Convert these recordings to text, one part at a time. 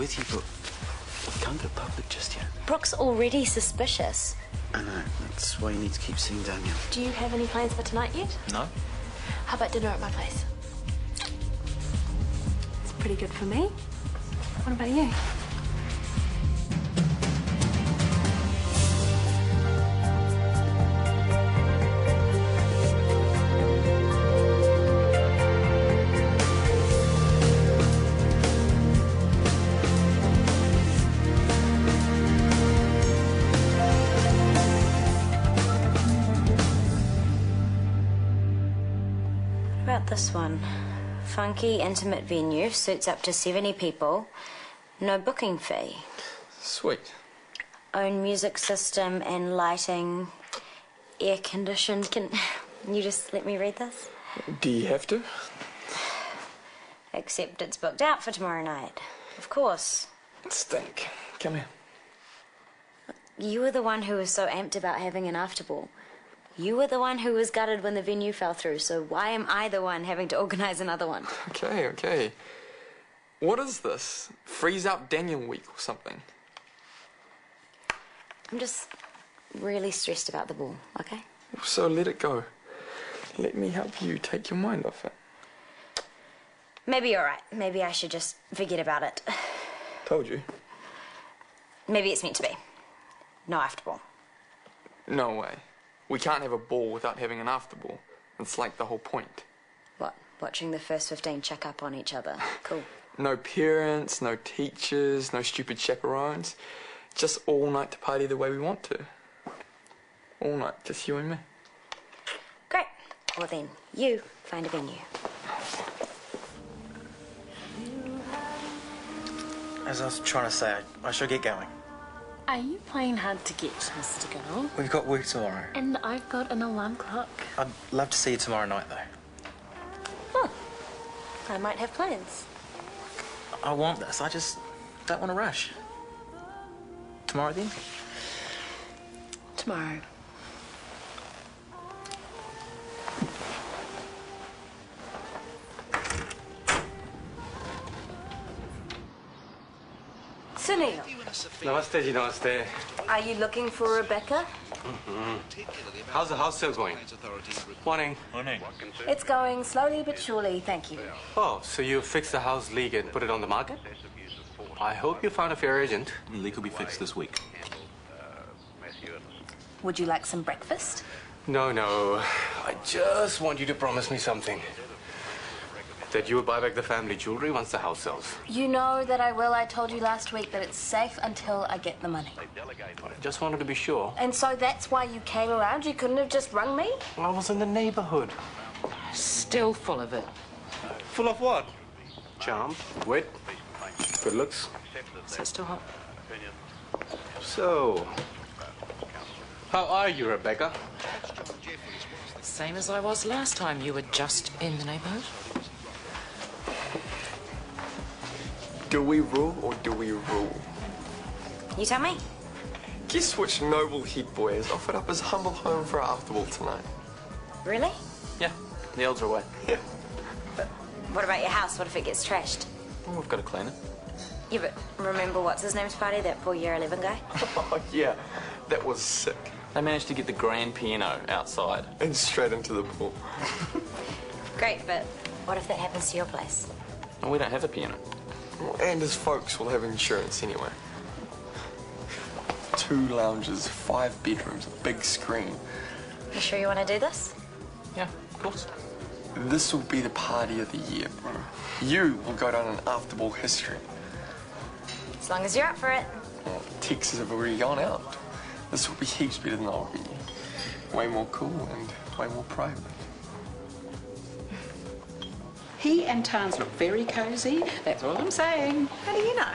with you, but we can't go public just yet. Brooke's already suspicious. I know. That's why you need to keep seeing Daniel. Do you have any plans for tonight yet? No. How about dinner at my place? It's pretty good for me. What about you? This one. Funky, intimate venue, suits up to 70 people. No booking fee. Sweet. Own music system and lighting. Air conditioned. Can you just let me read this? Do you have to? Except it's booked out for tomorrow night. Of course. Stink. Come here. You were the one who was so amped about having an afterball. You were the one who was gutted when the venue fell through, so why am I the one having to organise another one? Okay. What is this? Freeze Out Daniel Week or something? I'm just really stressed about the ball, okay? So let it go. Let me help you take your mind off it. Maybe you're right. Maybe I should just forget about it. Told you. Maybe it's meant to be. No afterball. No way. We can't have a ball without having an afterball. It's like the whole point. What? Watching the first 15 check up on each other. Cool. No parents, no teachers, no stupid chaperones. Just all night to party the way we want to. All night, just you and me. Great. Well then, you find a venue. As I was trying to say, I should get going. Are you playing hard to get, Mr. Girl? We've got work tomorrow. And I've got an alarm clock. I'd love to see you tomorrow night, though. Oh, I might have plans. I want this. I just don't want to rush. Tomorrow, then? Tomorrow. Sunil, Namaste ji, namaste. are you looking for Rebecca? How's the house sale going? Morning. Morning. It's going slowly but surely, thank you. Oh, so you fixed the house leak and put it on the market? I hope you found a fair agent. The leak will be fixed this week. Would you like some breakfast? No. I just want you to promise me something. That you will buy back the family jewelry once the house sells. You know that I will. I told you last week that it's safe until I get the money. I just wanted to be sure. And so that's why you came around? You couldn't have just rung me? I was in the neighborhood. Still full of it. Full of what? Charm, wit, good looks. So it's still hot. So, how are you, Rebecca? Same as I was last time you were just in the neighborhood. Do we rule or do we rule? You tell me. Guess which noble head boy has offered up his humble home for our afterball tonight? Really? Yeah, the elves are away. Yeah. But what about your house? What if it gets trashed? Well, we've got to clean it. Yeah, but remember what's his name's party? That poor year 11 guy? Oh, yeah. That was sick. They managed to get the grand piano outside. And straight into the pool. Great, but what if that happens to your place? And we don't have a piano. Well, and his folks will have insurance anyway. 2 lounges, 5 bedrooms, a big screen. You sure you want to do this? Yeah, of course. This will be the party of the year, bro. You will go down in afterball history. As long as you're up for it. Well, Texas have already gone out. This will be heaps better than the old venue. Way more cool and way more private. He and Tarns look very cosy. That's all I'm saying. How do you know?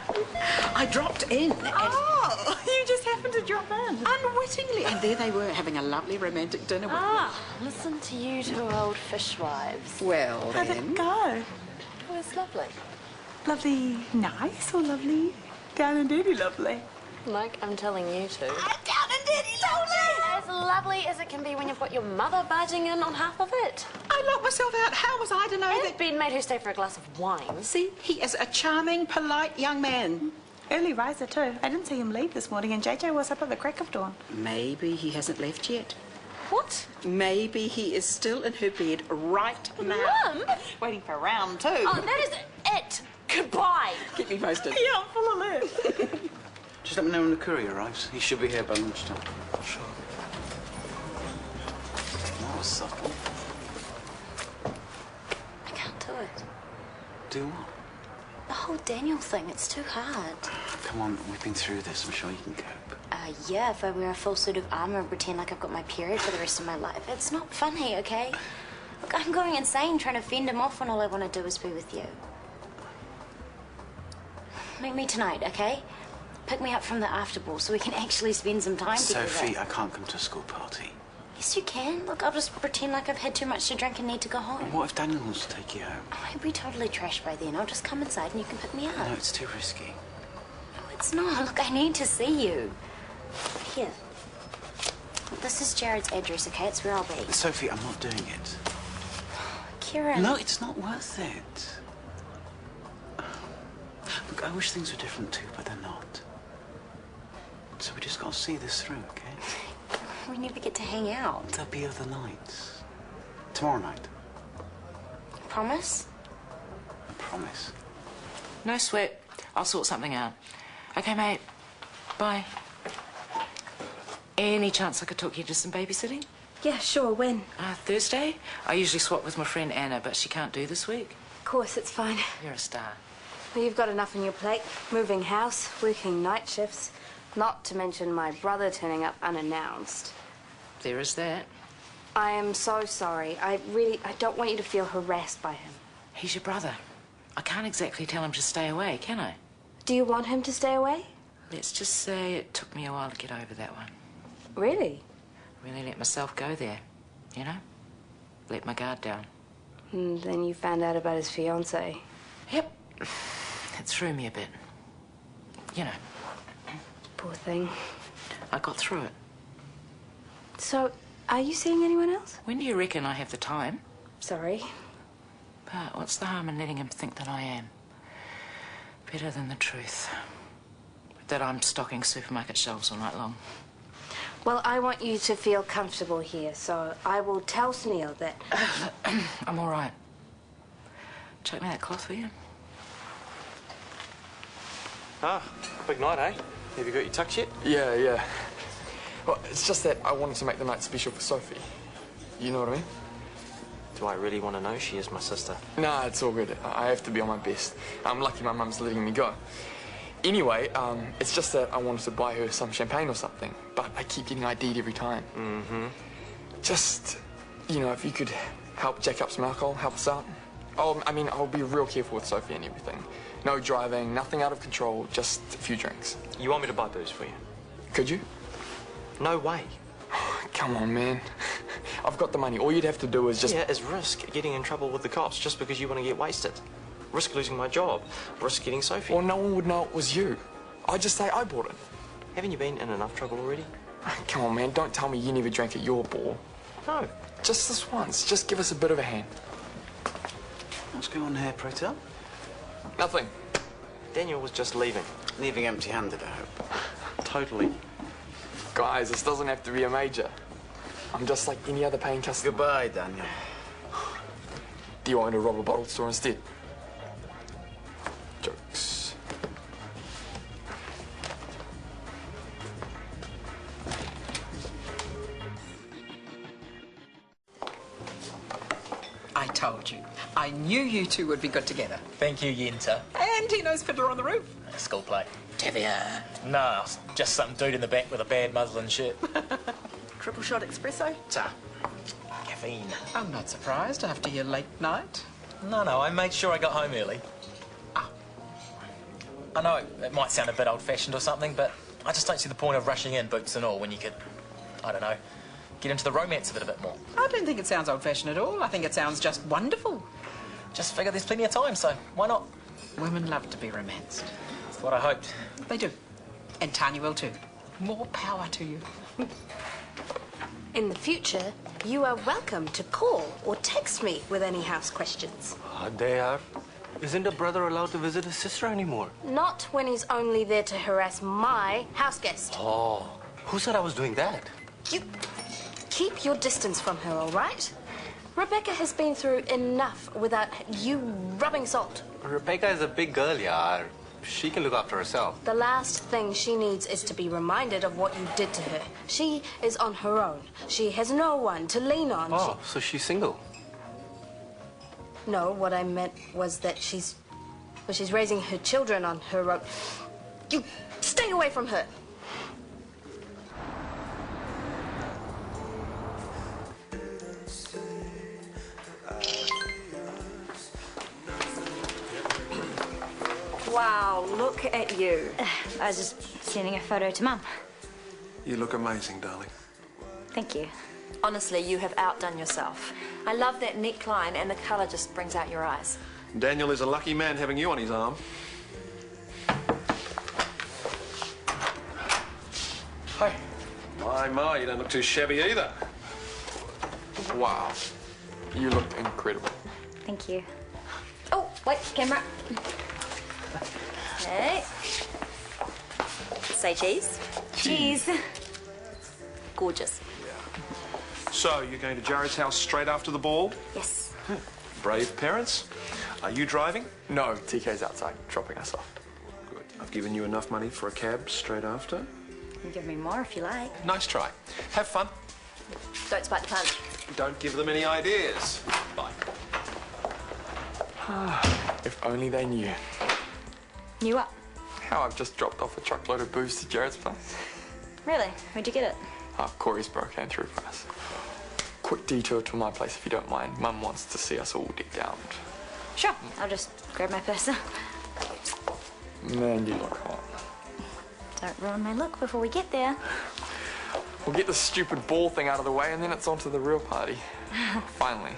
I dropped in. Oh, you just happened to drop in. Unwittingly. And there they were having a lovely romantic dinner with Listen to you two old fishwives. Well, How'd then. it go? It was lovely. Lovely nice or lovely down and dirty lovely? Like I'm telling you to. Down and dirty lovely! as lovely as it can be when you've got your mother barging in on half of it. I locked myself out. How was I to know And that? Ben made her stay for a glass of wine. See, he is a charming, polite young man. Early riser too. I didn't see him leave this morning, and JJ was up at the crack of dawn. Maybe he hasn't left yet. What? Maybe he is still in her bed right now. Mum? Waiting for round two. Oh, that is it. Goodbye. Keep me posted. Yeah, I'm full of life. Just let me know when the courier arrives. He should be here by lunchtime. Sure. That was subtle. I can't do it. Do what? The whole Daniel thing, it's too hard. Come on, we've been through this. I'm sure you can cope. Yeah, if I wear a full suit of armor and pretend like I've got my period for the rest of my life. It's not funny, okay? Look, I'm going insane trying to fend him off when all I want to do is be with you. Meet me tonight, okay? Pick me up from the after ball so we can actually spend some time together. Sophie, I can't come to a school party. Yes, you can. Look, I'll just pretend like I've had too much to drink and need to go home. What if Daniel wants to take you home? Oh, I'll be totally trashed by then. I'll just come inside and you can pick me up. No, it's too risky. No, it's not. Look, I need to see you. Here. This is Jared's address, okay? It's where I'll be. Sophie, I'm not doing it. Kieran. No, it's not worth it. Look, I wish things were different too, but they're not. So we just got to see this through, okay? We never get to hang out. There'll be other nights. Tomorrow night. Promise? I promise. No sweat. I'll sort something out. Okay, mate. Bye. Any chance I could talk you to some babysitting? Yeah, sure. When? Thursday? I usually swap with my friend Anna, but she can't do this week. Of course, it's fine. You're a star. Well, you've got enough on your plate. Moving house, working night shifts. Not to mention my brother turning up unannounced. There is that. I am so sorry. I don't want you to feel harassed by him. He's your brother. I can't exactly tell him to stay away, can I? Do you want him to stay away? Let's just say it took me a while to get over that one. Really? Really let myself go there, you know? Let my guard down. And then you found out about his fiancée. Yep. It threw me a bit. You know, Poor thing. I got through it. So, are you seeing anyone else? When do you reckon I have the time? Sorry. But what's the harm in letting him think that I am? Better than the truth. That I'm stocking supermarket shelves all night long. Well, I want you to feel comfortable here, so I will tell Sunil that... I'm all right. Chuck me that cloth, will you? Ah, big night, eh? Have you got your tux yet? Yeah. Well, it's just that I wanted to make the night special for Sophie. You know what I mean? Do I really want to know? She is my sister. Nah, it's all good. I have to be on my best. I'm lucky my mum's letting me go. Anyway, it's just that I wanted to buy her some champagne or something, but I keep getting ID'd every time. Mm-hmm. Just, you know, if you could help jack up some alcohol, help us out. Oh, I mean, I'll be real careful with Sophie and everything. No driving, nothing out of control, just a few drinks. You want me to buy booze for you? Could you? No way. Come on, man. I've got the money. All you'd have to do is just... Yeah, is risk getting in trouble with the cops just because you want to get wasted. Risk losing my job. Risk getting Sophie. Or no one would know it was you. I'd just say I bought it. Haven't you been in enough trouble already? Come on, man. Don't tell me you never drank at your ball. No. Just this once. Just give us a bit of a hand. What's going on here, pray tell? Nothing. Daniel was just leaving. Leaving empty-handed, I hope. Totally. Guys, this doesn't have to be a major. I'm just like any other paying customer. Goodbye, Daniel. Do you want me to rob a bottle store instead? Jokes. I told you. I knew you two would be good together. Thank you, Yenta. And he knows Fiddler on the Roof. School play. Tevia. No, just some dude in the back with a bad muslin shirt. Triple shot espresso? Ta. Caffeine. I'm not surprised after your late night. No, I made sure I got home early. Ah. I know it might sound a bit old-fashioned or something, but I just don't see the point of rushing in, boots and all, when you could, I don't know, get into the romance of it a bit more. I don't think it sounds old-fashioned at all. I think it sounds just wonderful. Just figure there's plenty of time, so why not? Women love to be romanced. That's what I hoped. They do. And Tanya will too. More power to you. In the future, you are welcome to call or text me with any house questions. They are. Isn't a brother allowed to visit his sister anymore? Not when he's only there to harass my house guest. Oh, who said I was doing that? You keep your distance from her, all right? Rebecca has been through enough without you rubbing salt. Rebecca is a big girl, yaar. She can look after herself. The last thing she needs is to be reminded of what you did to her. She is on her own. She has no one to lean on. Oh, so she's single? No, what I meant was that she's raising her children on her own. You stay away from her. Wow, look at you. I was just sending a photo to Mum. You look amazing, darling. Thank you. Honestly, you have outdone yourself. I love that neckline and the colour just brings out your eyes. Daniel is a lucky man having you on his arm. Hi. My, you don't look too shabby either. Wow. You look incredible. Thank you. Oh, wait, camera. Okay. Say cheese. Cheese. Gorgeous. So, you're going to Jared's house straight after the ball? Yes. Brave parents. Are you driving? No, TK's outside, dropping us off. Good. I've given you enough money for a cab straight after. You can give me more if you like. Nice try. Have fun. Don't spike the punch. Don't give them any ideas. Bye. If only they knew. You up? How I've just dropped off a truckload of booze to Jared's place. Really? Where'd you get it? Corey's bro came through for us. Quick detour to my place if you don't mind. Mum wants to see us all decked out. Sure. I'll just grab my purse. Man, you look hot. Don't ruin my look before we get there. We'll get this stupid ball thing out of the way and then it's on to the real party. Finally.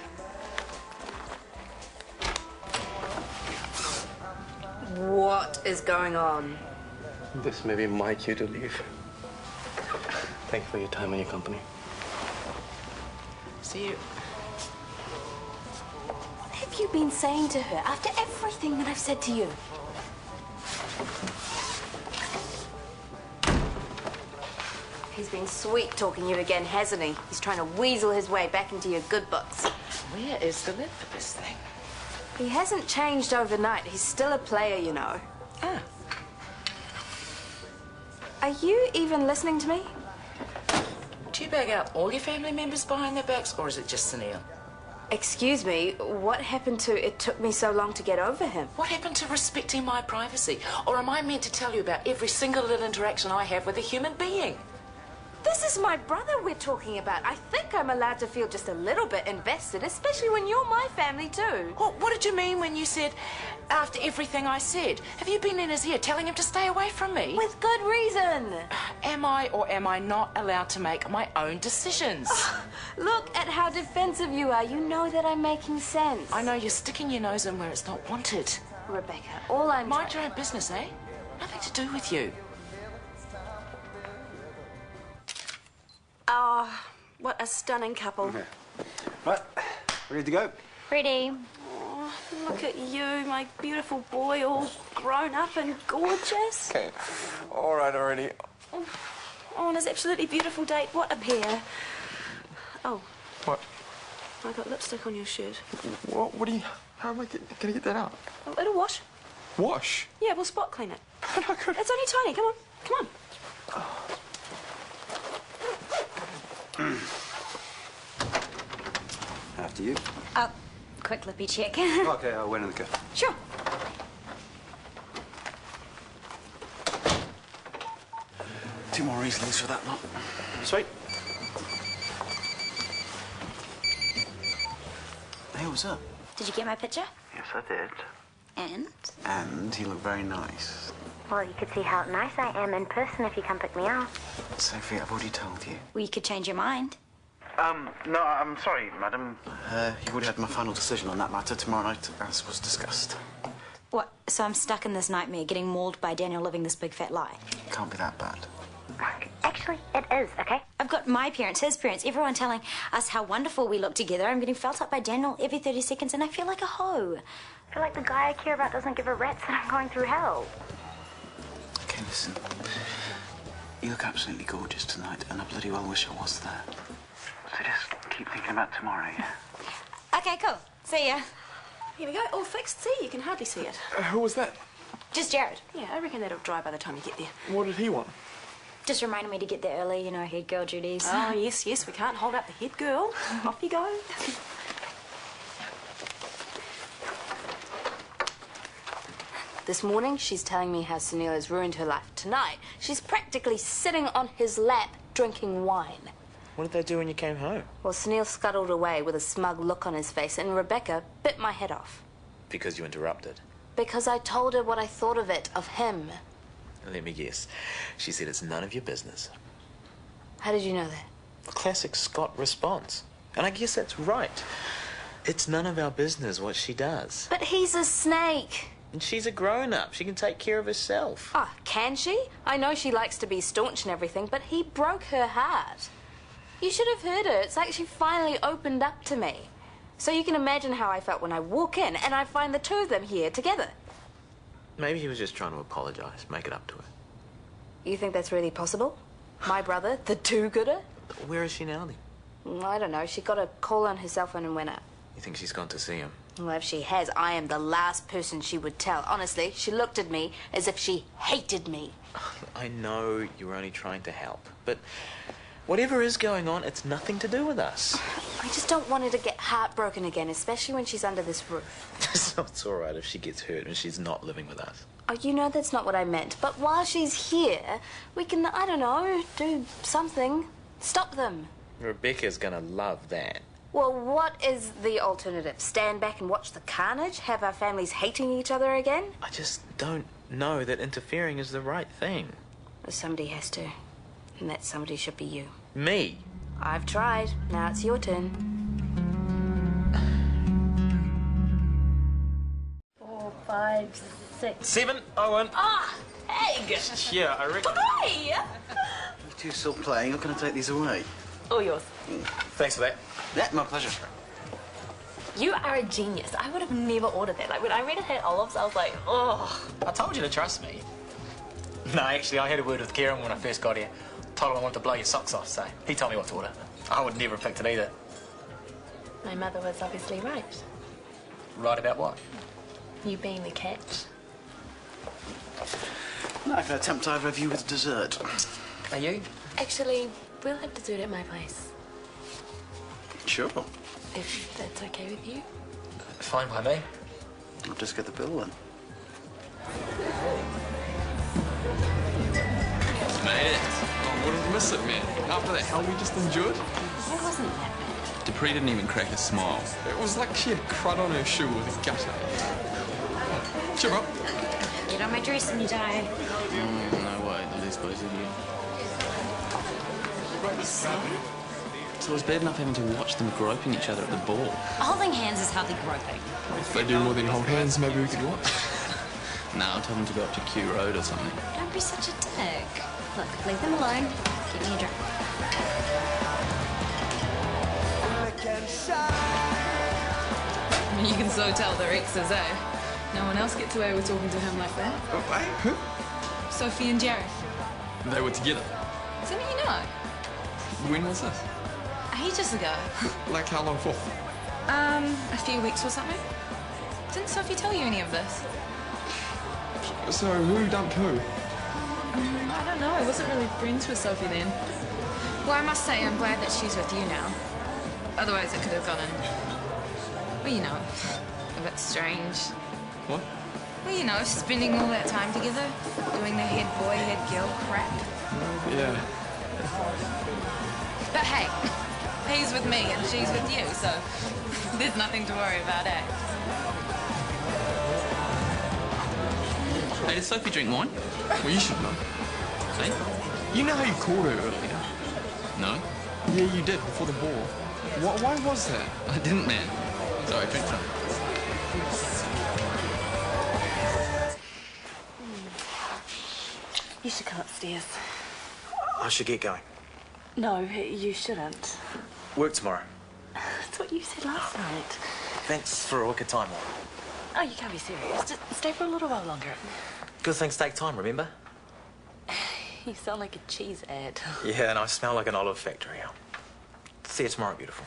What is going on? This may be my cue to leave. Thank you for your time and your company. See you. What have you been saying to her after everything that I've said to you? He's been sweet talking you again, hasn't he? He's trying to weasel his way back into your good books. Where is the lid for this thing? He hasn't changed overnight. He's still a player, you know. Ah. Are you even listening to me? Do you bag out all your family members behind their backs, or is it just Sunil? Excuse me, what happened to it took me so long to get over him? What happened to respecting my privacy? Or am I meant to tell you about every single little interaction I have with a human being? This is my brother we're talking about. I think I'm allowed to feel just a little bit invested, especially when you're my family too. What did you mean when you said, after everything I said? Have you been in his ear telling him to stay away from me? With good reason. Am I or am I not allowed to make my own decisions? Look at how defensive you are. You know that I'm making sense. I know you're sticking your nose in where it's not wanted. Rebecca, all I'm Mind your own business, eh? Nothing to do with you. Oh, what a stunning couple. Okay. Right, ready to go? Ready. Oh, look at you, my beautiful boy, all grown up and gorgeous. Okay. All right already. Oh, on an absolutely beautiful date. What a pair. Oh, What? I got lipstick on your shirt. What do you... How am I gonna get that out? Oh, it'll wash. Wash? Yeah, we'll spot clean it. But I could... It's only tiny. Come on. Come on. After you. Oh, quick lippy check. Okay, I'll wait in the car. Sure. Two more Rieslings for that lot. Sweet. Hey, what's up? Did you get my picture? Yes, I did. And? And you look very nice. Well, you could see how nice I am in person if you come pick me up. Sophie, I've already told you. Well, you could change your mind. No, I'm sorry, madam. You've already had my final decision on that matter tomorrow night, as was discussed. What, so I'm stuck in this nightmare, getting mauled by Daniel living this big fat lie? Can't be that bad. Actually, Actually, it is, okay? I've got my parents, his parents, everyone telling us how wonderful we look together. I'm getting felt up by Daniel every 30 seconds, and I feel like a hoe. I feel like the guy I care about doesn't give a rat's that I'm going through hell. Okay, listen. You look absolutely gorgeous tonight, and I bloody well wish I was there. So just keep thinking about tomorrow, yeah? Okay, cool. See ya. Here we go, all fixed. See, you can hardly see it. Who was that? Just Jared. Yeah, I reckon that'll dry by the time you get there. What did he want? Just reminded me to get there early, you know, head girl duties. Oh, yes, yes, we can't hold up the head girl. Off you go. This morning, she's telling me how Sunil has ruined her life. Tonight, she's practically sitting on his lap drinking wine. What did they do when you came home? Well, Sunil scuttled away with a smug look on his face, and Rebecca bit my head off. Because you interrupted. Because I told her what I thought of him. Let me guess. She said it's none of your business. How did you know that? A classic Scott response. And I guess that's right. It's none of our business what she does. But he's a snake. And she's a grown-up. She can take care of herself. Ah, can she? I know she likes to be staunch and everything, but he broke her heart. You should have heard her. It's like she finally opened up to me. So you can imagine how I felt when I walk in and I find the two of them here together. Maybe he was just trying to apologize, make it up to her. You think that's really possible? My brother, the do-gooder? Where is she now, then? I don't know. She got a call on her cell phone and went out. You think she's gone to see him? Well, if she has, I am the last person she would tell. Honestly, she looked at me as if she hated me. I know you were only trying to help, but whatever is going on, it's nothing to do with us. I just don't want her to get heartbroken again, especially when she's under this roof. It's all right if she gets hurt and she's not living with us. Oh, you know that's not what I meant. But while she's here, we can, I don't know, do something. Stop them. Rebecca's gonna love that. Well, what is the alternative? Stand back and watch the carnage? Have our families hating each other again? I just don't know that interfering is the right thing. Well, somebody has to. And that somebody should be you. Me? I've tried. Now it's your turn. 4, 5, 6. 7, Owen. Ah, egg! Yeah, I reckon. Hi! You two still playing? I'm going to take these away. All yours. Thanks for that. Yeah, my pleasure. You are a genius. I would have never ordered that. Like, when I read it had olives, I was like, oh. I told you to trust me. No, actually, I had a word with Kieran when I first got here. Told him I wanted to blow your socks off, so he told me what to order. I would never have picked it either. My mother was obviously right. Right about what? You being the catch. I can attempt either of you with dessert. Are you? Actually, we'll have dessert at my place. Sure. If that's okay with you. Fine by me. I'll just get the bill then. Made it. Oh, wouldn't miss it, man. After that hell we just endured. It wasn't that bad. Dupree didn't even crack a smile. It was like she had crud on her shoe with a gutter. Cheer up. Get on my dress and die. No way, they're this close to you. So it was bad enough having to watch them groping each other at the ball. Holding hands is hardly groping. If they do more than hold hands, maybe we could watch. Now I'll tell them to go up to Q Road or something. Don't be such a dick. Look, leave them alone. Get me a drink. You can so tell they're exes, eh? No one else gets away with talking to him like that. Oh, wait, who? Sophie and Jared. They were together. Something you know? When was this? Ages ago. Like how long for? A few weeks or something. Didn't Sophie tell you any of this? So who dumped who? I don't know. I wasn't really friends with Sophie then. Well, I must say I'm glad that she's with you now. Otherwise it could have gone in, well, you know, a bit strange. What? Well, you know, spending all that time together, doing the head boy, head girl crap. Yeah. But hey, he's with me and she's with you, so there's nothing to worry about, eh? Hey, does Sophie drink wine? Well, you should know. Hey? You know how you called her earlier? No. Yeah, you did, before the ball. Why was that? I didn't, man. Sorry, drink some. You should come upstairs. I should get going. No, you shouldn't. Work tomorrow. That's what you said last night. Thanks for a wicked time, Mom. Oh, you can't be serious. Just stay for a little while longer. Good things take time, remember? You sound like a cheese ad. Yeah, and I smell like an olive factory. See you tomorrow, beautiful.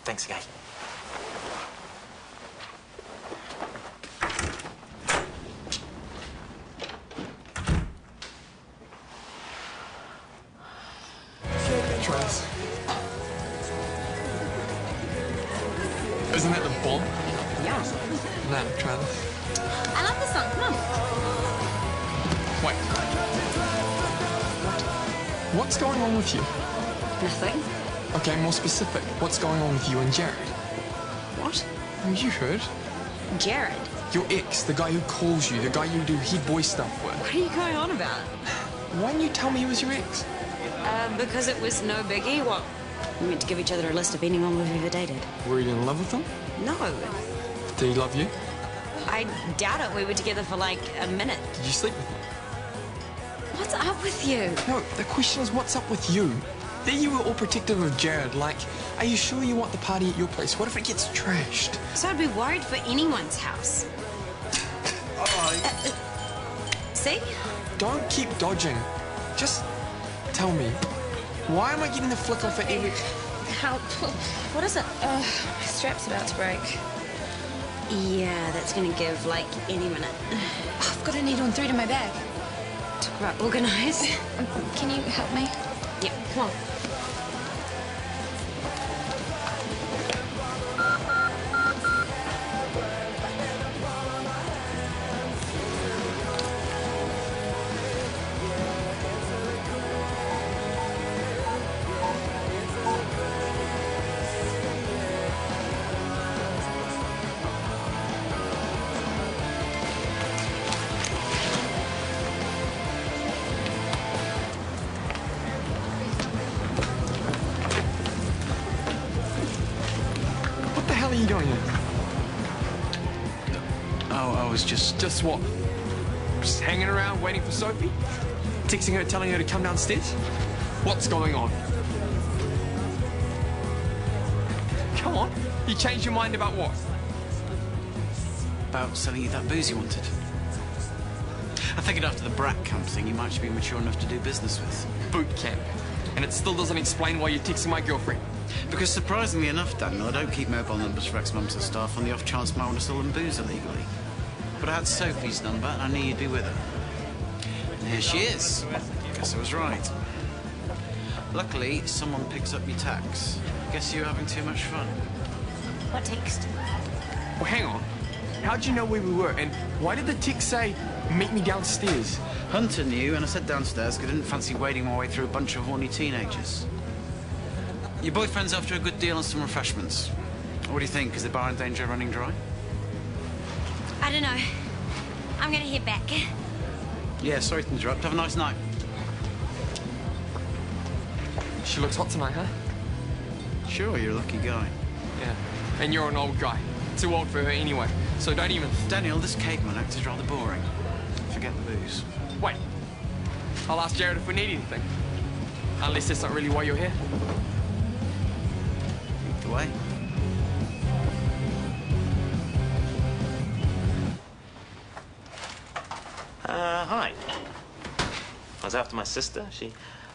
Thanks again. Travis. Isn't that the bomb? Yeah. No, Travis. I love this song. Come on. Wait. What's going on with you? Nothing. Okay, more specific. What's going on with you and Jared? What? You heard. Jared. Your ex, the guy who calls you, the guy you do head boy stuff with. What are you going on about? Why didn't you tell me he was your ex? Because it was no biggie. What? We meant to give each other a list depending on who we've ever dated. Were you in love with him? No. Did he love you? I doubt it. We were together for like a minute. Did you sleep with him? What's up with you? No, the question is, what's up with you? There you were all protective of Jared, like, are you sure you want the party at your place? What if it gets trashed? So I'd be worried for anyone's house. See? Don't keep dodging. Just tell me, why am I getting the flick off at every... Help. What is it? My strap's about to break. Yeah, that's gonna give, like, any minute. I've got a needle and thread in my bag. Talk about organise. Can you help me? Yep, come on. What the hell are you doing here? Oh, I was just... Just what? Just hanging around waiting for Sophie? Texting her, telling her to come downstairs? What's going on? Come on. You changed your mind about what? About selling you that booze you wanted. I figured after the brat camp thing, you might actually be mature enough to do business with. Boot camp. And it still doesn't explain why you're texting my girlfriend. Because surprisingly enough, Daniel, I don't keep mobile numbers for ex-mums and staff on the off chance I want to sell them booze illegally. But I had Sophie's number and I knew you'd be with her. And here she is. Guess I was right. Luckily, someone picks up your tax. Guess you were having too much fun. What text? Well, hang on. How'd you know where we were? And why did the text say, meet me downstairs? Hunter knew, and I said downstairs because I didn't fancy wading my way through a bunch of horny teenagers. Your boyfriend's after a good deal on some refreshments. What do you think? Is the bar in danger of running dry? I don't know. I'm gonna head back. Yeah, sorry to interrupt. Have a nice night. She looks hot tonight, huh? Sure, you're a lucky guy. Yeah. And you're an old guy. Too old for her anyway. So don't even... Daniel, this caveman act is rather boring. Forget the booze. Wait. I'll ask Jared if we need anything. Unless that's not really why you're here. Lead the way. Hi. I was after my sister. She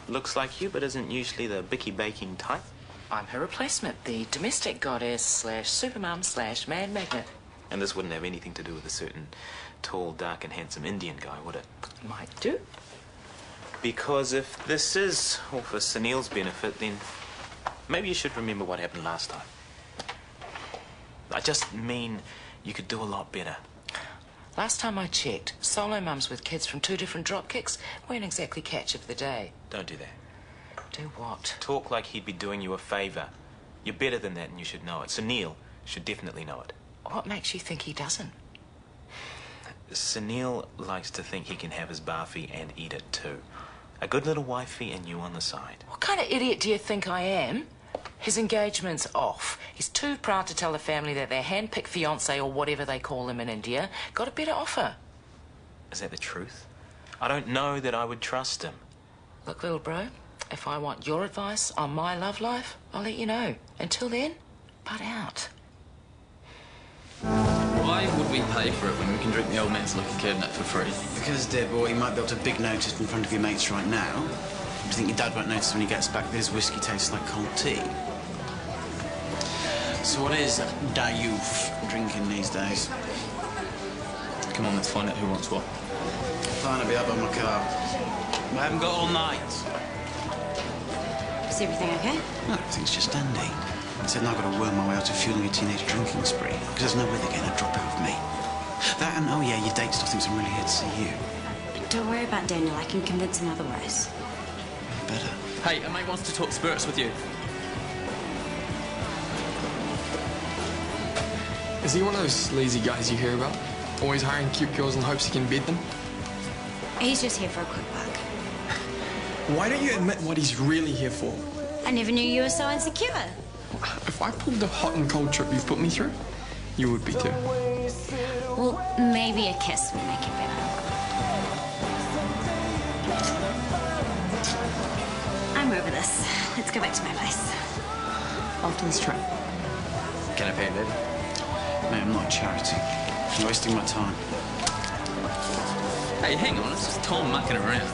looks like you, but isn't usually the bicky baking type. I'm her replacement, the domestic goddess slash supermom slash man magnet. And this wouldn't have anything to do with a certain tall, dark, and handsome Indian guy, would it? Might do. Because if this is all for Sunil's benefit, then maybe you should remember what happened last time. I just mean you could do a lot better. Last time I checked, solo mums with kids from 2 different dropkicks weren't exactly catch of the day. Don't do that. Do what? Talk like he'd be doing you a favour. You're better than that and you should know it. Sunil should definitely know it. What makes you think he doesn't? Sunil likes to think he can have his barfie and eat it too. A good little wifey and you on the side. What kind of idiot do you think I am? His engagement's off. He's too proud to tell the family that their hand-picked fiancé, or whatever they call him in India, got a better offer. Is that the truth? I don't know that I would trust him. Look, little bro, if I want your advice on my love life, I'll let you know. Until then, butt out. Why would we pay for it when we can drink the old man's lucky cabinet for free? Because, dear boy, you might be able to big notice in front of your mates right now. Do you think your dad won't notice when he gets back that his whiskey tastes like cold tea? So what is da youth drinking these days? Come on, let's find out who wants what. Fine, I'll be up on my car. I haven't got all night. Is everything okay? No, everything's just dandy. Instead, I've got to worm my way out of fueling a teenage drinking spree, because there's no way they're getting a drop out of me. That and, oh yeah, your date still thinks I'm really here to see you. Don't worry about Daniel. I can convince him otherwise. Better. Hey, a mate wants to talk spirits with you. Is he one of those sleazy guys you hear about? Always hiring cute girls in hopes he can bed them? He's just here for a quick buck. Why don't you admit what he's really here for? I never knew you were so insecure. If I pulled the hot and cold trip you've put me through, you would be too. Well, maybe a kiss will make it better. I'm over this. Let's go back to my place. After this trip. Can I pay it, Dad? Mate, I'm not a charity. I'm wasting my time. Hey, hang on, it's just Tom mucking around.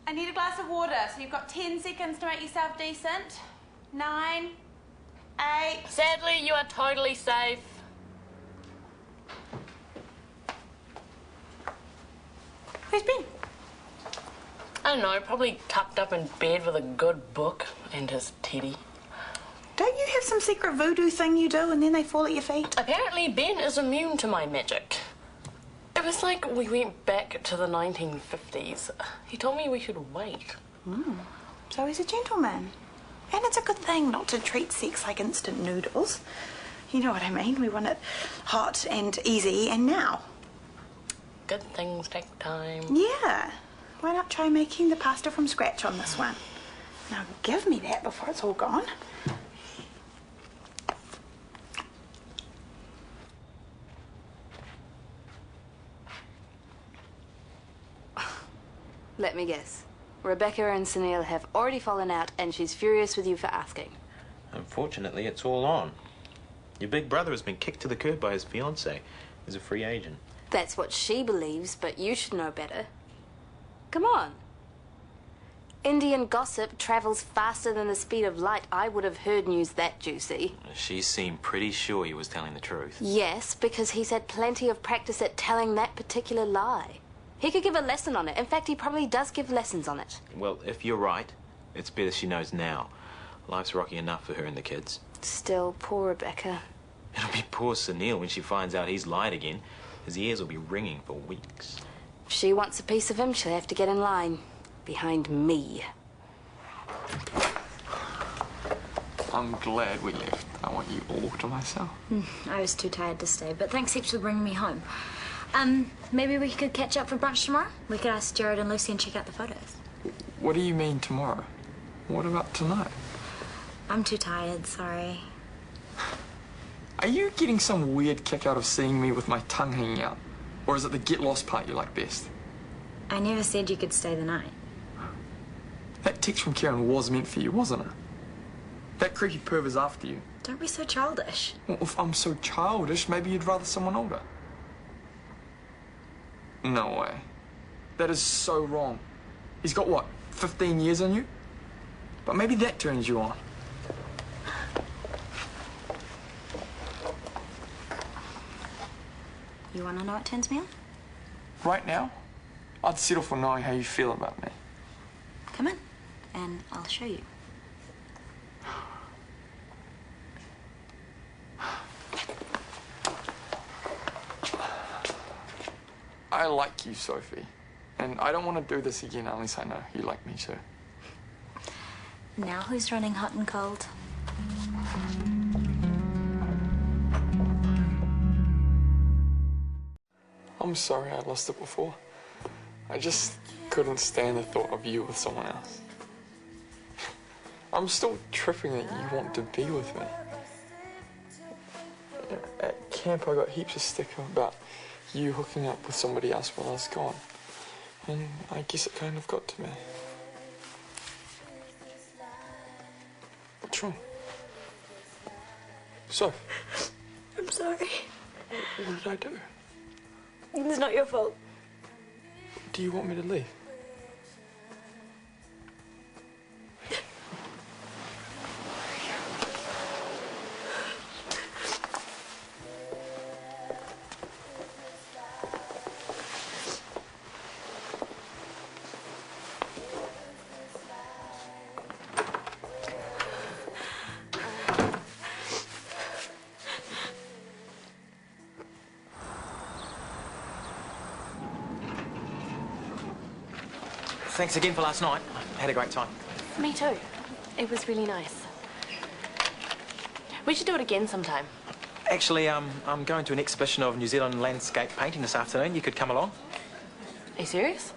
I need a glass of water, so you've got 10 seconds to make yourself decent. 9, 8... Sadly, you are totally safe. Where's Ben? I don't know, probably tucked up in bed with a good book and his teddy. Don't you have some secret voodoo thing you do and then they fall at your feet? Apparently, Ben is immune to my magic. It was like we went back to the 1950s. He told me we should wait. So he's a gentleman. And it's a good thing not to treat sex like instant noodles. You know what I mean? We want it hot and easy and now. Good things take time. Yeah. Why not try making the pasta from scratch on this one? Now give me that before it's all gone. Let me guess. Rebecca and Sunil have already fallen out and she's furious with you for asking. Unfortunately, it's all on. Your big brother has been kicked to the curb by his fiancée. He's a free agent. That's what she believes, but you should know better. Come on. Indian gossip travels faster than the speed of light. I would have heard news that juicy. She seemed pretty sure he was telling the truth. Yes, because he's had plenty of practice at telling that particular lie. He could give a lesson on it. In fact, he probably does give lessons on it. Well, if you're right, it's better she knows now. Life's rocky enough for her and the kids. Still, poor Rebecca. It'll be poor Sunil when she finds out he's lied again. His ears will be ringing for weeks. If she wants a piece of him, she'll have to get in line. Behind me. I'm glad we left. I want you all to myself. I was too tired to stay, but thanks heaps for bringing me home. Maybe we could catch up for brunch tomorrow? We could ask Jared and Lucy and check out the photos. What do you mean tomorrow? What about tonight? I'm too tired, sorry. Are you getting some weird kick out of seeing me with my tongue hanging out? Or is it the get lost part you like best? I never said you could stay the night. That text from Karen was meant for you, wasn't it? That creepy perv is after you. Don't be so childish. Well, if I'm so childish, maybe you'd rather someone older. No way. That is so wrong. He's got, what, 15 years on you? But maybe that turns you on. You want to know what turns me on? Right now, I'd settle for knowing how you feel about me. Come in, and I'll show you. I like you, Sophie. And I don't want to do this again unless I know you like me too. Now who's running hot and cold? I'm sorry I lost it before. I just couldn't stand the thought of you with someone else. I'm still tripping that you want to be with me. At camp I got heaps of sticker about you hooking up with somebody else while I was gone. And I guess it kind of got to me. What's wrong? So? I'm sorry. What did I do? It's not your fault. Do you want me to leave? Thanks again for last night. I had a great time. Me too. It was really nice. We should do it again sometime. Actually, I'm going to an exhibition of New Zealand landscape painting this afternoon. You could come along. Are you serious?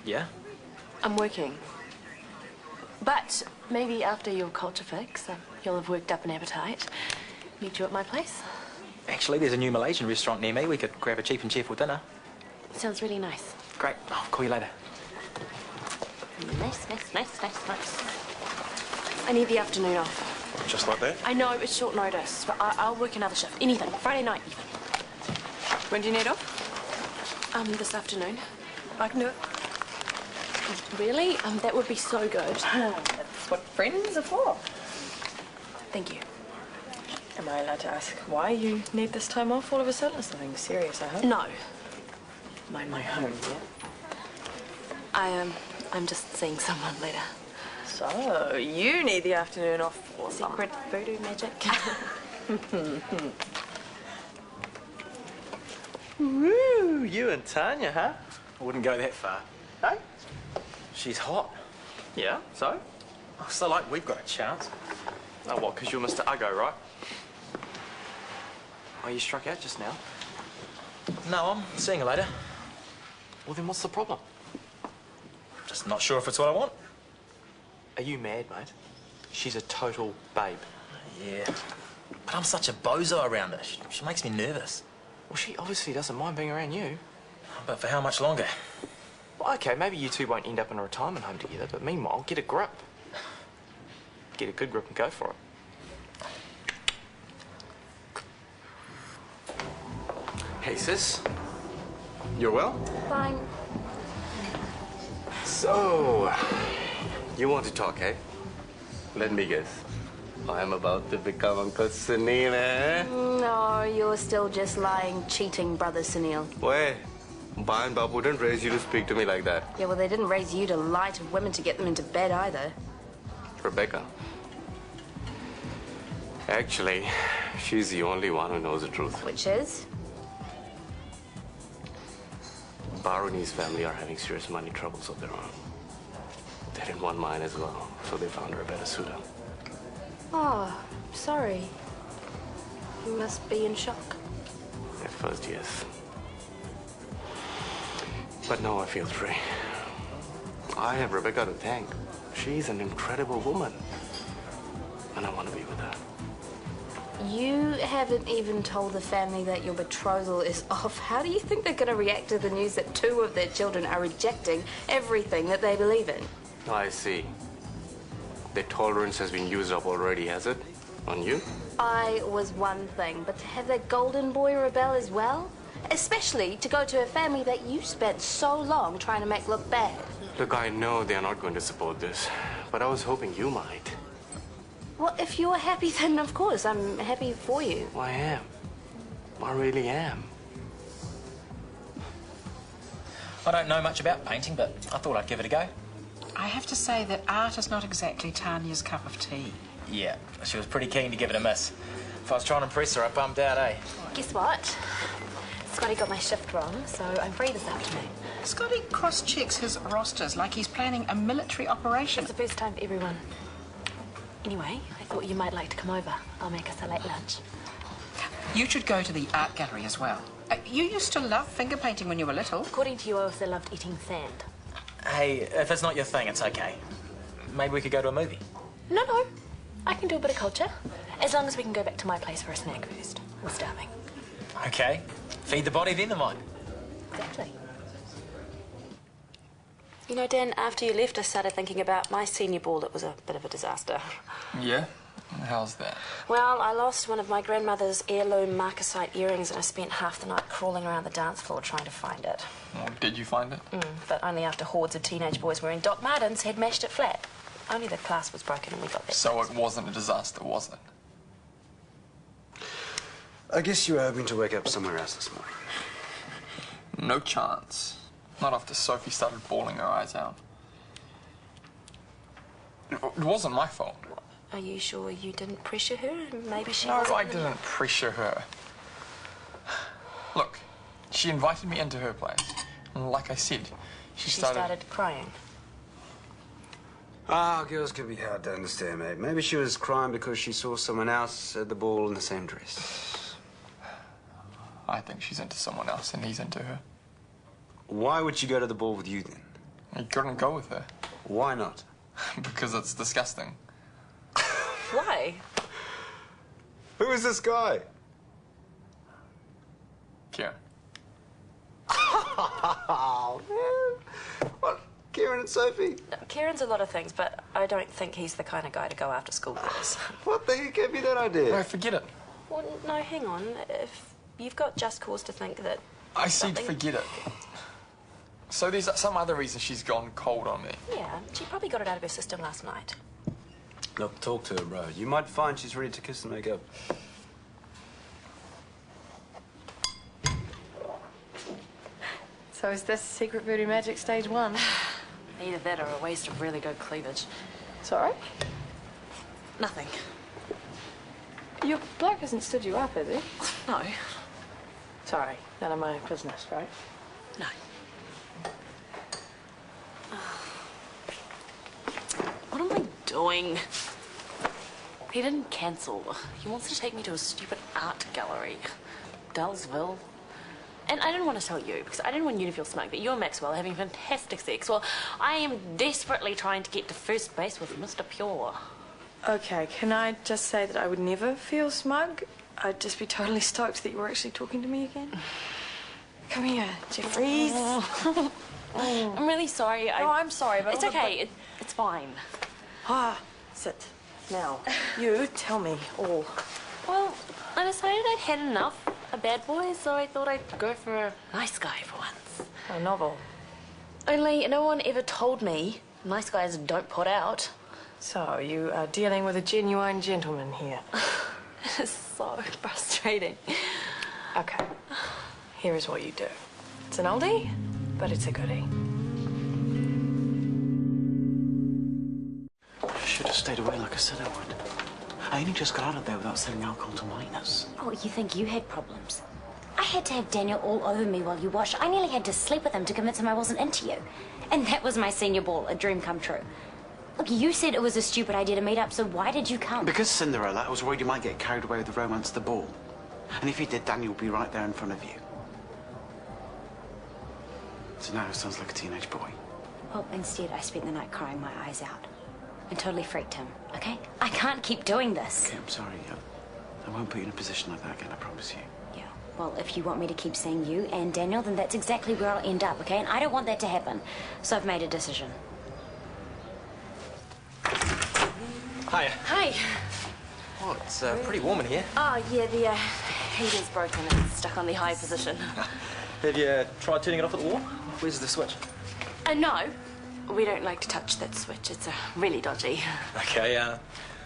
Yeah. I'm working. But maybe after your culture fix, you'll have worked up an appetite. Meet you at my place. Actually, there's a new Malaysian restaurant near me. We could grab a cheap and cheerful dinner. Sounds really nice. Great. I'll call you later. Nice. I need the afternoon off. Just like that? I know it's short notice, but I'll work another shift. Anything. Friday night, even. When do you need off? This afternoon. I can do it. Really? That would be so good. That's what friends are for. Thank you. Am I allowed to ask why you need this time off all of a sudden? It's nothing serious, I hope. No. Mind my home, yeah? I'm just seeing someone later. So, you need the afternoon off for secret voodoo magic. Woo! You and Tanya, huh? I wouldn't go that far. Hey? She's hot. Yeah, so? So, like, we've got a chance. Oh, what, because you're Mr. Uggo, right? Oh, you struck out just now? No, I'm seeing her later. Well, then what's the problem? Just not sure if it's what I want. Are you mad, mate? She's a total babe. Yeah. But I'm such a bozo around her. She makes me nervous. Well, she obviously doesn't mind being around you. But for how much longer? Well, okay, maybe you two won't end up in a retirement home together, but meanwhile, get a grip. Get a good grip and go for it. Hey, sis. You're well? Fine. So, you want to talk, eh? Let me guess. I'm about to become Uncle Sunil, eh? No, you're still just lying, cheating brother Sunil. Wait, Ba and Babu didn't raise you to speak to me like that. Yeah, well, they didn't raise you to lie to women to get them into bed either. Rebecca. Actually, she's the only one who knows the truth. Which is? Baroni's family are having serious money troubles of their own. They didn't want mine as well, so they found her a better suitor. Oh, sorry. You must be in shock. At first, yes. But now I feel free. I have Rebecca to thank. She's an incredible woman. And I want to be with her. You haven't even told the family that your betrothal is off. How do you think they're going to react to the news that 2 of their children are rejecting everything that they believe in? I see. Their tolerance has been used up already, has it? On you? I was one thing, but to have that golden boy rebel as well? Especially to go to a family that you spent so long trying to make look bad. Look, I know they're not going to support this, but I was hoping you might. Well, if you're happy, then of course, I'm happy for you. I am. I really am. I don't know much about painting, but I thought I'd give it a go. I have to say that art is not exactly Tanya's cup of tea. Yeah, she was pretty keen to give it a miss. If I was trying to impress her, I bummed out, eh? Guess what? Scotty got my shift wrong, so I'm free this afternoon. Scotty cross-checks his rosters like he's planning a military operation. It's the first time for everyone. Anyway, I thought you might like to come over. I'll make us a late lunch. You should go to the art gallery as well. You used to love finger painting when you were little. According to you, I also loved eating sand. Hey, if it's not your thing, it's okay. Maybe we could go to a movie. No. I can do a bit of culture. As long as we can go back to my place for a snack first. We're starving. Okay. Feed the body, then the mind. Exactly. You know, Dan, after you left, I started thinking about my senior ball. It was a bit of a disaster. Yeah? How's that? Well, I lost one of my grandmother's heirloom marcasite earrings and I spent half the night crawling around the dance floor trying to find it. Well, did you find it? But only after hordes of teenage boys wearing Doc Martens had mashed it flat. Only the clasp was broken and we got that. So it wasn't a disaster, was it? I guess you were hoping to wake up somewhere else this morning. No chance. Not after Sophie started bawling her eyes out. It wasn't my fault. Are you sure you didn't pressure her? Maybe she No, wasn't I didn't pressure her. Look, she invited me into her place. And like I said, she started crying. Ah, girls can be hard to understand, mate. Maybe she was crying because she saw someone else at the ball in the same dress. I think she's into someone else and he's into her. Why would she go to the ball with you then? I couldn't go with her. Why not? Because it's disgusting. Why? Who is this guy? Kieran. Oh, man. What? Kieran and Sophie? No, Kieran's a lot of things, but I don't think he's the kind of guy to go after school girls. What the heck gave you that idea? No, forget it. Well, no, hang on. If you've got just cause to think that... I said forget it. So there's some other reason she's gone cold on me. Yeah, she probably got it out of her system last night. Look, talk to her, bro. You might find she's ready to kiss and make up. So is this secret voodoo magic stage 1? Either that or a waste of really good cleavage. Sorry? Nothing. Your bloke hasn't stood you up, has he? No. Sorry, none of my business, right? No. What am I doing? He didn't cancel. He wants to take me to a stupid art gallery. Dullsville. And I didn't want to tell you, because I didn't want you to feel smug, but you and Maxwell are having fantastic sex. Well, I am desperately trying to get to first base with Mr. Pure. Okay, can I just say that I would never feel smug? I'd just be totally stoked that you were actually talking to me again. Come here, Jeffries. I'm really sorry. No, I'm sorry, but... It's okay. It's fine. Ah, sit. Now, you tell me all. Well, I decided I'd had enough of bad boys, so I thought I'd go for a nice guy for once. A novel. Only no one ever told me nice guys don't put out. So, you are dealing with a genuine gentleman here. It's so frustrating. Okay. Here is what you do. It's an oldie, but it's a goodie. I should have stayed away like I said I would. I only just got out of there without selling alcohol to minors. Oh, you think you had problems? I had to have Daniel all over me while you watched. I nearly had to sleep with him to convince him I wasn't into you. And that was my senior ball, a dream come true. Look, you said it was a stupid idea to meet up, so why did you come? Because Cinderella, I was worried you might get carried away with the romance of the ball. And if you did, Daniel would be right there in front of you. So now it sounds like a teenage boy. Well, instead, I spent the night crying my eyes out. And totally freaked him, okay? I can't keep doing this. Okay, I'm sorry. I won't put you in a position like that again, I promise you. Yeah, well, if you want me to keep seeing you and Daniel, then that's exactly where I'll end up, okay? And I don't want that to happen. So I've made a decision. Hiya. Hi. Oh, it's pretty warm in here. Oh, yeah, the heater's broken and it's stuck on the high position. Have you tried turning it off at the wall? Where's the switch? No. We don't like to touch that switch. It's really dodgy. Okay,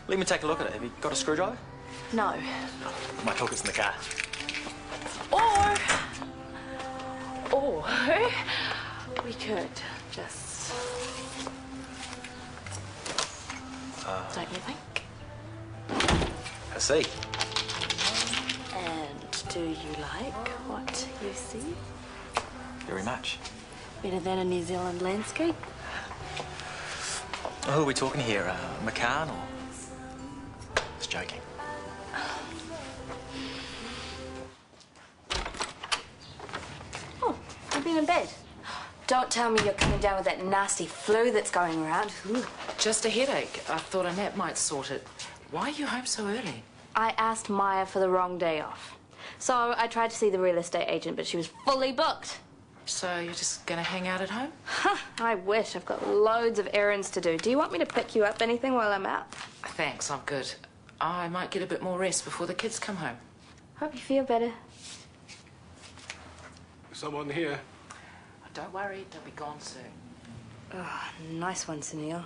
let me take a look at it. Have you got a screwdriver? No. My toolkit's in the car. Or we could just... don't you think? I see. And do you like what you see? Very much. Better than a New Zealand landscape? Who are we talking here? McCann or... Just joking. Oh, you've been in bed. Don't tell me you're coming down with that nasty flu that's going around. Ooh. Just a headache. I thought a nap might sort it. Why are you home so early? I asked Maya for the wrong day off. So I tried to see the real estate agent, but she was fully booked. So you're just gonna hang out at home? I wish. I've got loads of errands to do. Do you want me to pick you up anything while I'm out? Thanks, I'm good. I might get a bit more rest before the kids come home. Hope you feel better. Someone here. Don't worry, they'll be gone soon. Oh, nice one, Sunil.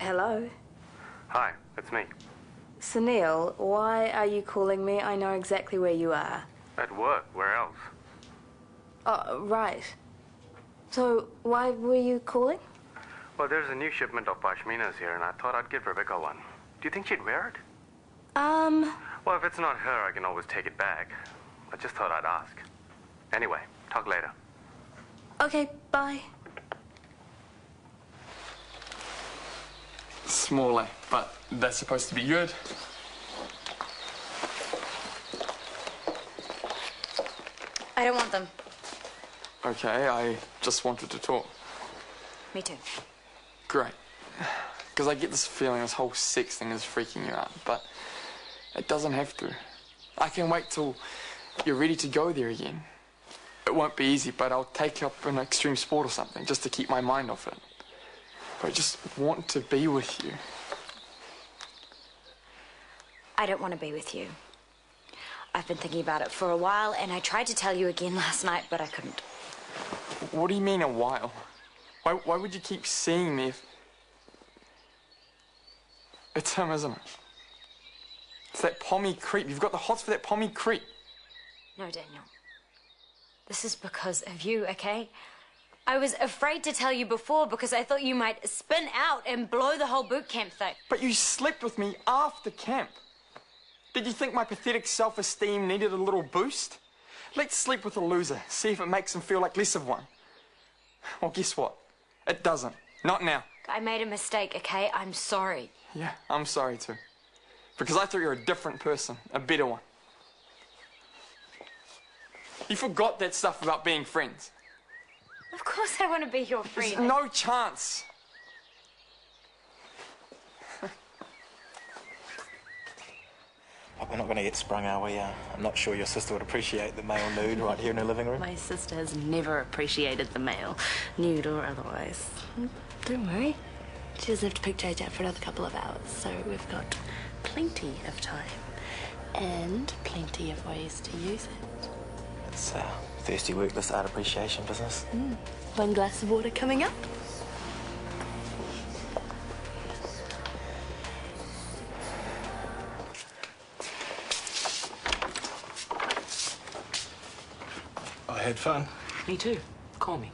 Hello? Hi, it's me. Sunil, why are you calling me? I know exactly where you are. At work, where else? Oh, right. So, why were you calling? Well, there's a new shipment of pashminas here, and I thought I'd give Rebecca one. Do you think she'd wear it? Well, if it's not her, I can always take it back. I just thought I'd ask. Anyway, talk later. Okay, bye. Smaller, but that's supposed to be good. I don't want them. Okay, I just wanted to talk. Me too. Great. Because I get this feeling this whole sex thing is freaking you out, but it doesn't have to. I can wait till you're ready to go there again. It won't be easy, but I'll take up an extreme sport or something just to keep my mind off it. But I just want to be with you. I don't want to be with you. I've been thinking about it for a while, and I tried to tell you again last night, but I couldn't. What do you mean a while? Why would you keep seeing me if... It's him, isn't it? It's that pommy creep. You've got the hots for that pommy creep. No, Daniel. This is because of you, okay? I was afraid to tell you before because I thought you might spin out and blow the whole boot camp thing. But you slept with me after camp. Did you think my pathetic self-esteem needed a little boost? Let's sleep with a loser, see if it makes him feel like less of one. Well, guess what? It doesn't. Not now. I made a mistake, okay? I'm sorry. Yeah, I'm sorry too. Because I thought you were a different person, a better one. You forgot that stuff about being friends. Of course I want to be your friend. There's no chance. We're not going to get sprung, are we? I'm not sure your sister would appreciate the male nude right here in her living room. My sister has never appreciated the male, nude or otherwise. Don't worry. She doesn't have to pick JJ up for another couple of hours, so we've got plenty of time and plenty of ways to use it. It's thirsty work, this art appreciation business. One glass of water coming up. I had fun. Me too. Call me.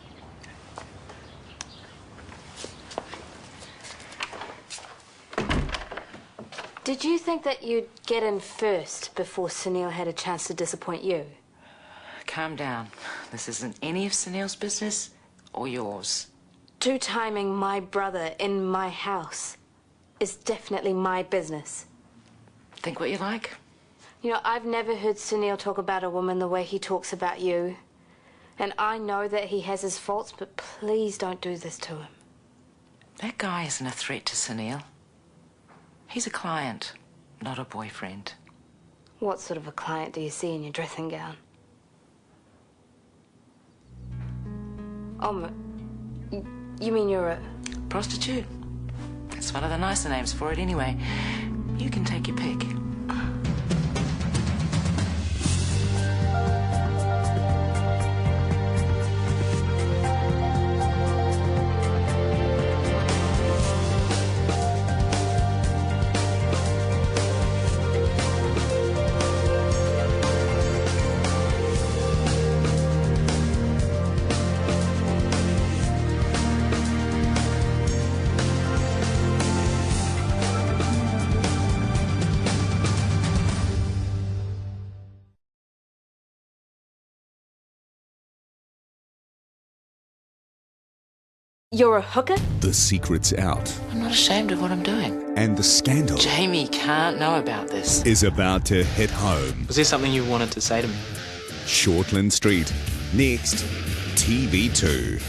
Did you think that you'd get in first before Sunil had a chance to disappoint you? Calm down. This isn't any of Sunil's business or yours. Two-timing my brother in my house is definitely my business. Think what you like. You know, I've never heard Sunil talk about a woman the way he talks about you. And I know that he has his faults, but please don't do this to him. That guy isn't a threat to Sunil. He's a client, not a boyfriend. What sort of a client do you see in your dressing gown? Oh, you mean you're a... Prostitute. It's one of the nicer names for it anyway. You can take your pick. You're a hooker? The secret's out. I'm not ashamed of what I'm doing. And the scandal Jamie can't know about this. is about to hit home. Was there something you wanted to say to me? Shortland Street. Next, TV2.